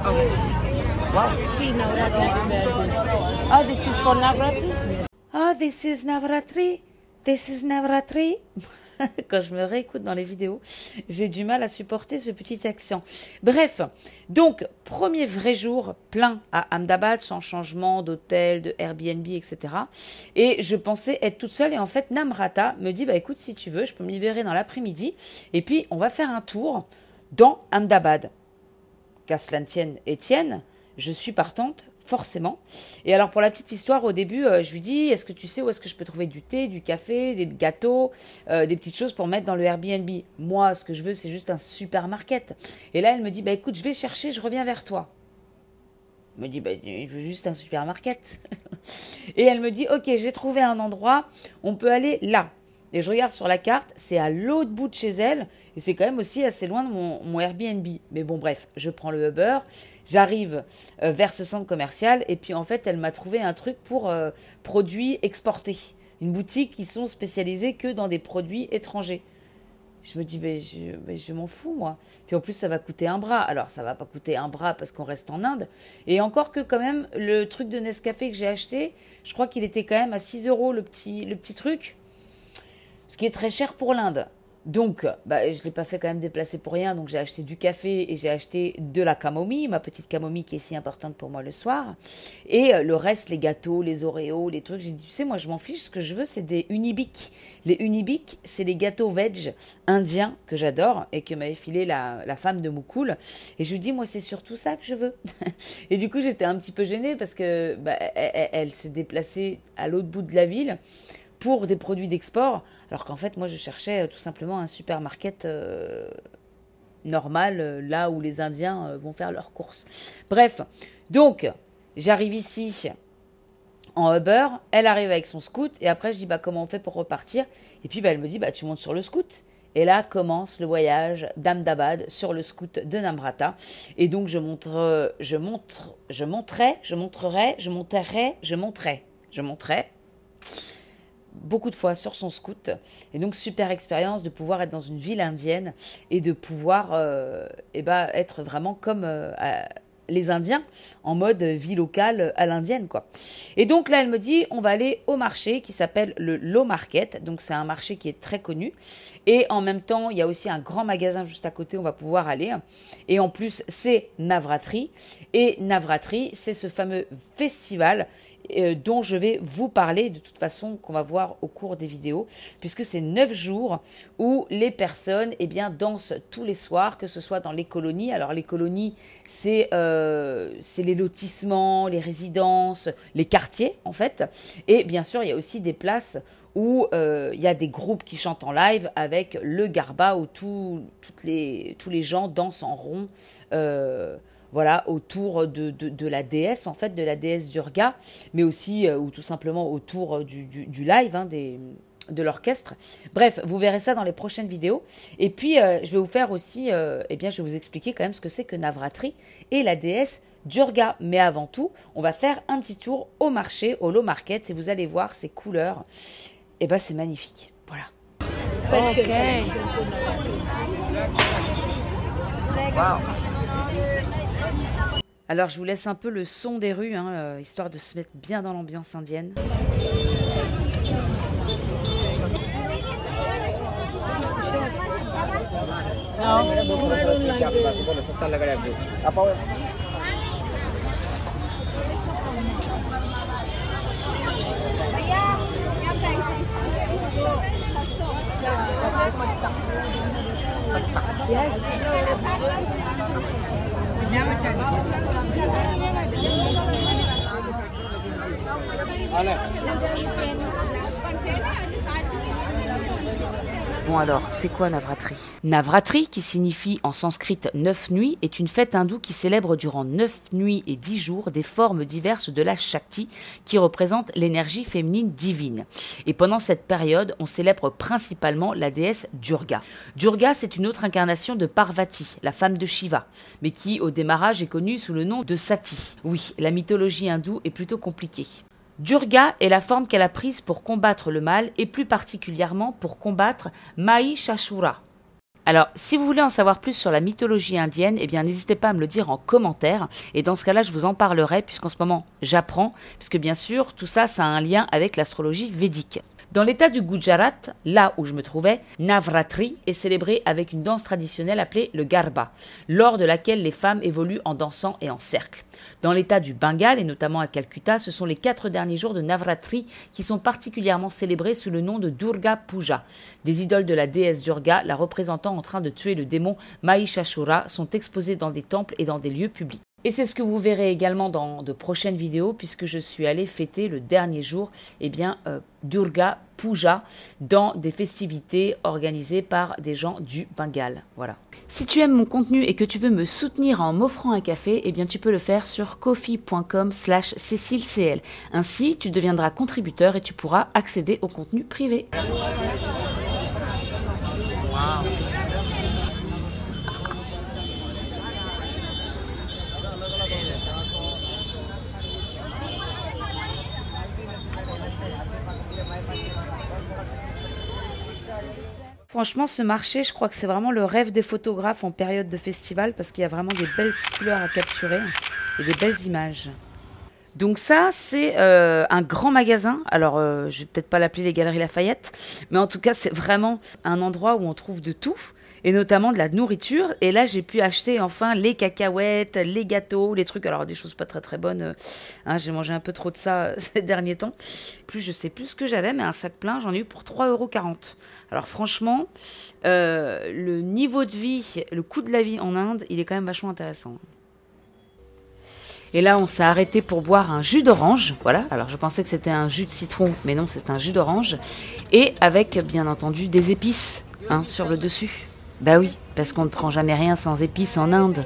Okay. Wow. Oh, this is for Navratri? Oh, this is Navratri. This is Navratri. Quand je me réécoute dans les vidéos, j'ai du mal à supporter ce petit accent. Bref, donc, premier vrai jour plein à Ahmedabad, sans changement d'hôtel, de Airbnb, etc. Et je pensais être toute seule. Et en fait, Namrata me dit, bah écoute, si tu veux, je peux me libérer dans l'après-midi. Et puis, on va faire un tour dans Ahmedabad. Qu'à cela ne tienne, Étienne, je suis partante. Forcément. Et alors pour la petite histoire, au début, je lui dis, est-ce que tu sais où est-ce que je peux trouver du thé, du café, des gâteaux, des petites choses pour mettre dans le Airbnb. Moi, ce que je veux, c'est juste un supermarket. Et là, elle me dit, bah écoute, je vais chercher, je reviens vers toi. Elle me dit, bah je veux juste un supermarket. Et elle me dit, ok, j'ai trouvé un endroit, on peut aller là. Et je regarde sur la carte, c'est à l'autre bout de chez elle, et c'est quand même aussi assez loin de mon Airbnb. Mais bon, bref, je prends le Uber, j'arrive vers ce centre commercial, et puis en fait, elle m'a trouvé un truc pour produits exportés. Une boutique qui sont spécialisées que dans des produits étrangers. Je me dis, je m'en fous, moi. Puis en plus, ça va coûter un bras. Alors, ça va pas coûter un bras parce qu'on reste en Inde. Et encore que quand même, le truc de Nescafé que j'ai acheté, je crois qu'il était quand même à 6 € le petit truc. Ce qui est très cher pour l'Inde. Donc, je ne l'ai pas fait quand même déplacer pour rien. Donc, j'ai acheté du café et j'ai acheté de la camomille, ma petite camomille qui est si importante pour moi le soir. Et le reste, les gâteaux, les Oreos, les trucs. J'ai dit, tu sais, moi, je m'en fiche. Ce que je veux, c'est des Unibic. Les Unibic, c'est les gâteaux veg indiens que j'adore et que m'avait filé la femme de Mukul. Et je lui dis, moi, c'est surtout ça que je veux. Et du coup, j'étais un petit peu gênée parce que elle s'est déplacée à l'autre bout de la ville pour des produits d'export, alors qu'en fait, moi, je cherchais tout simplement un supermarket normal, là où les Indiens vont faire leurs courses. Bref, donc, j'arrive ici en Uber, elle arrive avec son scoot, et après, je dis, comment on fait pour repartir? Et puis, elle me dit, tu montes sur le scoot. Et là commence le voyage d'Ahmedabad sur le scoot de Namrata. Et donc, je monterai beaucoup de fois sur son scoot. Et donc, super expérience de pouvoir être dans une ville indienne et de pouvoir être vraiment comme les Indiens, en mode vie locale à l'indienne, quoi. Et donc là, elle me dit, on va aller au marché qui s'appelle le Low Market. Donc, c'est un marché qui est très connu. Et en même temps, il y a aussi un grand magasin juste à côté, on va pouvoir aller. Et en plus, c'est Navratri. Et Navratri, c'est ce fameux festival dont je vais vous parler de toute façon, qu'on va voir au cours des vidéos, puisque c'est 9 jours où les personnes dansent tous les soirs, que ce soit dans les colonies. Alors les colonies, c'est les lotissements, les résidences, les quartiers en fait. Et bien sûr, il y a aussi des places où il y a des groupes qui chantent en live avec le garba, où tous les gens dansent en rond, autour de la déesse, en fait, de la déesse Durga, mais aussi, ou tout simplement autour du live, de l'orchestre. Bref, vous verrez ça dans les prochaines vidéos. Et puis, je vais vous faire aussi, je vais vous expliquer quand même ce que c'est que Navratri et la déesse Durga. Mais avant tout, on va faire un petit tour au marché, au Low Market, et vous allez voir ces couleurs. C'est magnifique. Voilà. Okay. Wow. Alors, je vous laisse un peu le son des rues, histoire de se mettre bien dans l'ambiance indienne. Bon alors, c'est quoi Navratri? Navratri, qui signifie en sanskrit 9 nuits, est une fête hindoue qui célèbre durant 9 nuits et 10 jours des formes diverses de la Shakti, qui représente l'énergie féminine divine. Et pendant cette période, on célèbre principalement la déesse Durga. Durga, c'est une autre incarnation de Parvati, la femme de Shiva, mais qui au démarrage est connue sous le nom de Sati. Oui, la mythologie hindoue est plutôt compliquée. Durga est la forme qu'elle a prise pour combattre le mal et plus particulièrement pour combattre Mahishasura. Alors, si vous voulez en savoir plus sur la mythologie indienne, eh bien, n'hésitez pas à me le dire en commentaire. Et dans ce cas-là, je vous en parlerai, puisqu'en ce moment, j'apprends, puisque bien sûr, tout ça, ça a un lien avec l'astrologie védique. Dans l'état du Gujarat, là où je me trouvais, Navratri est célébré avec une danse traditionnelle appelée le Garba, lors de laquelle les femmes évoluent en dansant et en cercle. Dans l'état du Bengale, et notamment à Calcutta, ce sont les 4 derniers jours de Navratri qui sont particulièrement célébrés sous le nom de Durga Puja. Des idoles de la déesse Durga, la représentant en train de tuer le démon Mahishasura, sont exposés dans des temples et dans des lieux publics. Et c'est ce que vous verrez également dans de prochaines vidéos, puisque je suis allée fêter le dernier jour, Durga Puja, dans des festivités organisées par des gens du Bengale. Voilà. Si tu aimes mon contenu et que tu veux me soutenir en m'offrant un café, eh bien tu peux le faire sur ko-fi.com/CécileCL. Ainsi, tu deviendras contributeur et tu pourras accéder au contenu privé. Wow. Franchement, ce marché, je crois que c'est vraiment le rêve des photographes en période de festival parce qu'il y a vraiment des belles couleurs à capturer et des belles images. Donc ça, c'est un grand magasin. Alors, je vais peut-être pas l'appeler les Galeries Lafayette, mais en tout cas, c'est vraiment un endroit où on trouve de tout, et notamment de la nourriture. Et là, j'ai pu acheter enfin les cacahuètes, les gâteaux, les trucs. Alors, des choses pas très très bonnes. Hein, j'ai mangé un peu trop de ça ces derniers temps. Plus, je sais plus ce que j'avais, mais un sac plein, j'en ai eu pour 3,40 €. Alors franchement, le niveau de vie, le coût de la vie en Inde, il est quand même vachement intéressant. Et là, on s'est arrêté pour boire un jus d'orange. Voilà, alors je pensais que c'était un jus de citron, mais non, c'est un jus d'orange. Et avec, bien entendu, des épices sur le dessus. Bah oui, parce qu'on ne prend jamais rien sans épices en Inde.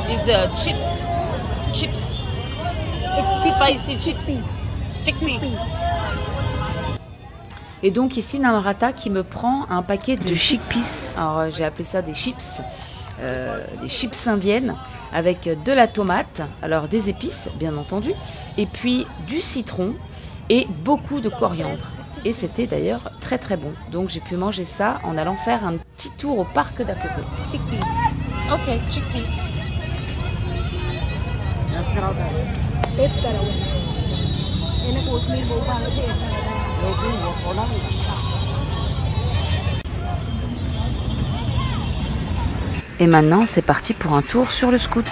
These chips, spicy chips, chickpea. Et donc ici Namrata qui me prend un paquet de chickpeas. Alors j'ai appelé ça des chips indiennes avec de la tomate, alors des épices bien entendu, et puis du citron et beaucoup de coriandre. Et c'était d'ailleurs très très bon. Donc j'ai pu manger ça en allant faire un petit tour au parc d'à côté. Chickpeas. Ok, chickpeas. Et maintenant, c'est parti pour un tour sur le scoot.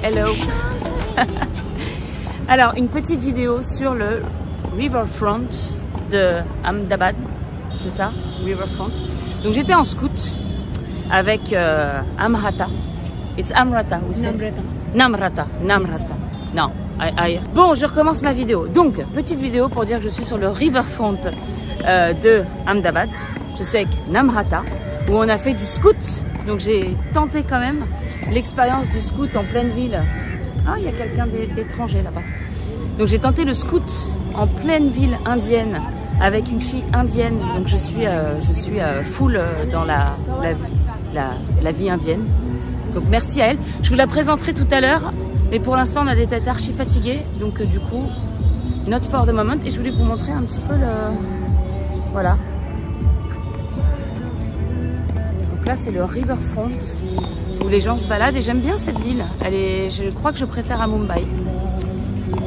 Hello. Alors, une petite vidéo sur le Riverfront de Ahmedabad, c'est ça, Riverfront. Donc j'étais en scoot avec Amrata. It's Amrata, oui, Namrata. Non, Bon, je recommence ma vidéo. Donc, petite vidéo pour dire que je suis sur le Riverfront de Ahmedabad. Je suis avec Namrata, où on a fait du scoot. Donc j'ai tenté quand même l'expérience du scoot en pleine ville. Ah, il y a quelqu'un d'étranger là-bas. Donc j'ai tenté le scoot en pleine ville indienne avec une fille indienne. Donc je suis full dans la vie indienne. Donc merci à elle. Je vous la présenterai tout à l'heure. Mais pour l'instant on a des têtes archi fatiguées. Donc du coup, not for the moment. Et je voulais vous montrer un petit peu le... Voilà. Donc là c'est le Riverfront où les gens se baladent et j'aime bien cette ville. Je crois que je préfère à Mumbai.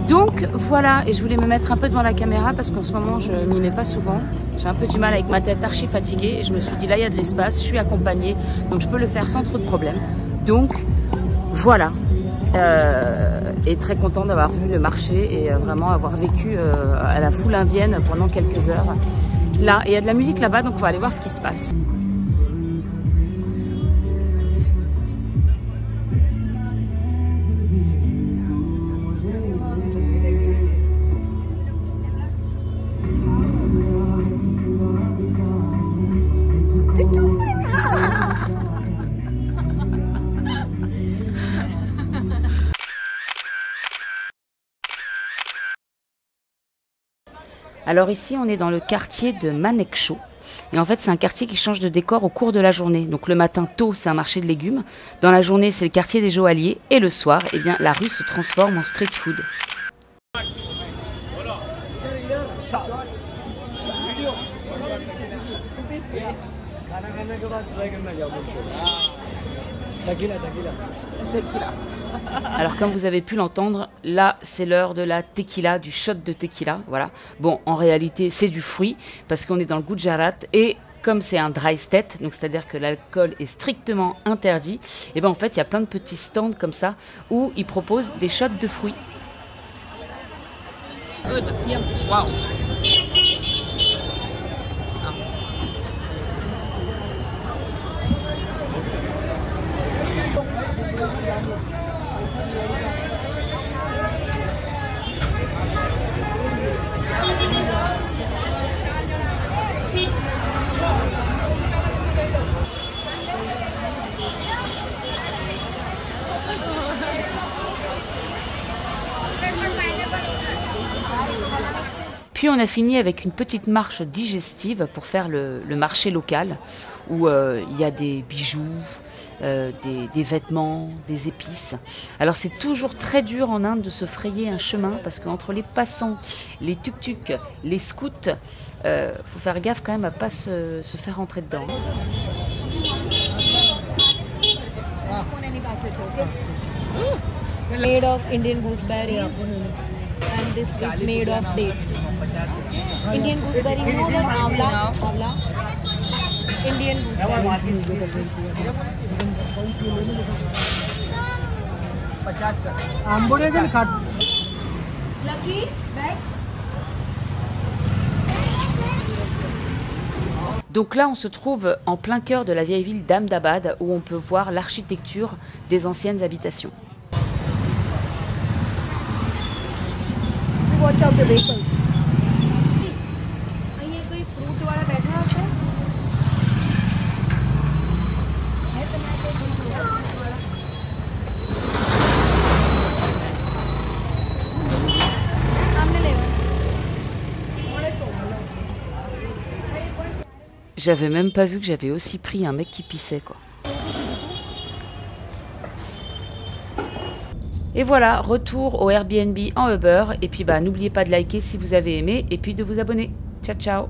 Donc voilà, et je voulais me mettre un peu devant la caméra parce qu'en ce moment je m'y mets pas souvent. J'ai un peu du mal avec ma tête archi fatiguée et je me suis dit là il y a de l'espace, je suis accompagnée donc je peux le faire sans trop de problèmes. Donc voilà, et très content d'avoir vu le marché et vraiment avoir vécu à la foule indienne pendant quelques heures. Là, et il y a de la musique là-bas donc on va aller voir ce qui se passe. Alors ici, on est dans le quartier de Manekshaw. Et en fait, c'est un quartier qui change de décor au cours de la journée. Donc le matin tôt, c'est un marché de légumes. Dans la journée, c'est le quartier des joailliers. Et le soir, eh bien, la rue se transforme en street food. Alors comme vous avez pu l'entendre, là c'est l'heure de la tequila, du shot de tequila, voilà. Bon, en réalité c'est du fruit parce qu'on est dans le Gujarat et comme c'est un dry state, donc c'est-à-dire que l'alcool est strictement interdit, et ben en fait il y a plein de petits stands comme ça où ils proposent des shots de fruits. Good. Yeah. Wow. Puis on a fini avec une petite marche digestive pour faire le marché local où il y a des bijoux, des vêtements, des épices. Alors c'est toujours très dur en Inde de se frayer un chemin parce qu'entre les passants, les tuk-tuk, les scouts, faut faire gaffe quand même à pas se faire rentrer dedans. Made of Indian gooseberry and this is made of dates. Indian gooseberry, you know that avla. Indian gooseberry. Lucky bag. Donc là, on se trouve en plein cœur de la vieille ville d'Ahmedabad où on peut voir l'architecture des anciennes habitations. Watch out the vehicles. અહીંયા કોઈ ફ્રૂટ વાળા બેઠા હશે? હે તમારે કોઈ ફ્રૂટ વાળા? સામને લેવા. J'avais même pas vu que j'avais aussi pris un mec qui pissait, quoi. Et voilà, retour au Airbnb en Uber. Et puis bah n'oubliez pas de liker si vous avez aimé et puis de vous abonner. Ciao ciao.